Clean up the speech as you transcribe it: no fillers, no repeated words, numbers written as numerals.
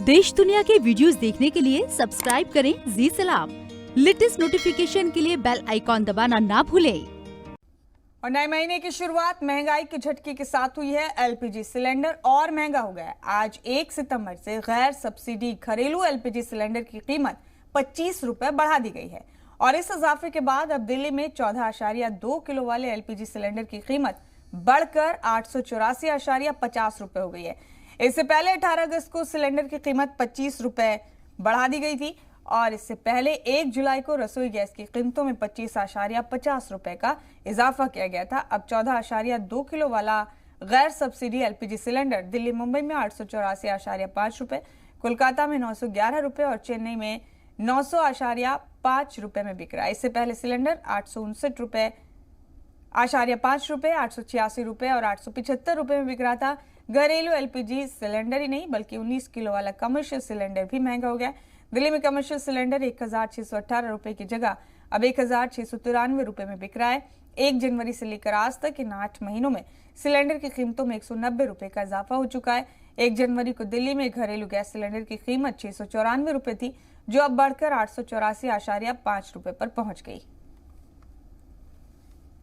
देश दुनिया के वीडियोस देखने के लिए सब्सक्राइब करें जी सलाम। लेटेस्ट नोटिफिकेशन के लिए बेल आइकॉन दबाना ना भूलें। और नए महीने की शुरुआत महंगाई के झटके के साथ हुई है। एलपीजी सिलेंडर और महंगा हो गया है। आज 1 सितंबर से गैर सब्सिडी घरेलू एलपीजी सिलेंडर की कीमत 25 रुपए बढ़ा दी गई है और इस इजाफे के बाद अब दिल्ली में 14.2 किलो वाले एलपीजी सिलेंडर की कीमत बढ़कर 884.50 रुपए हो गई है। इससे पहले 18 अगस्त को सिलेंडर की कीमत 25 रुपए बढ़ा दी गई थी और इससे पहले 1 जुलाई को रसोई गैस की कीमतों में 25.50 रुपए का इजाफा किया गया था। अब 14.2 किलो वाला गैर subsidy LPG cylinder Delhi Mumbai में 884.5 रुपए, कोलकाता में 911 रुपए और चेन्नई में 900.5 रुपए में बिक रहा है। इससे पहले सिलेंडर 859 रुपए, 5 रुपए, 886 रुपए और 875 रुपए में बिक रहा था। घरेलू एलपीजी सिलेंडर ही नहीं बल्कि 19 किलो वाला कमर्शियल सिलेंडर भी महंगा हो गया। दिल्ली में कमर्शियल सिलेंडर 1618 रुपए की जगह अब 1693 रुपए में बिक रहा है। 1 जनवरी से लेकर आज तक इन 8 महीनों में सिलेंडर की कीमतों में 190 रुपए का इजाफा हो चुका है। 1 जनवरी को दिल्ली में घरेलू गैस सिलेंडर की कीमत 694 रुपए थी, जो अब बढ़कर 884.5 रुपए पर पहुंच गई।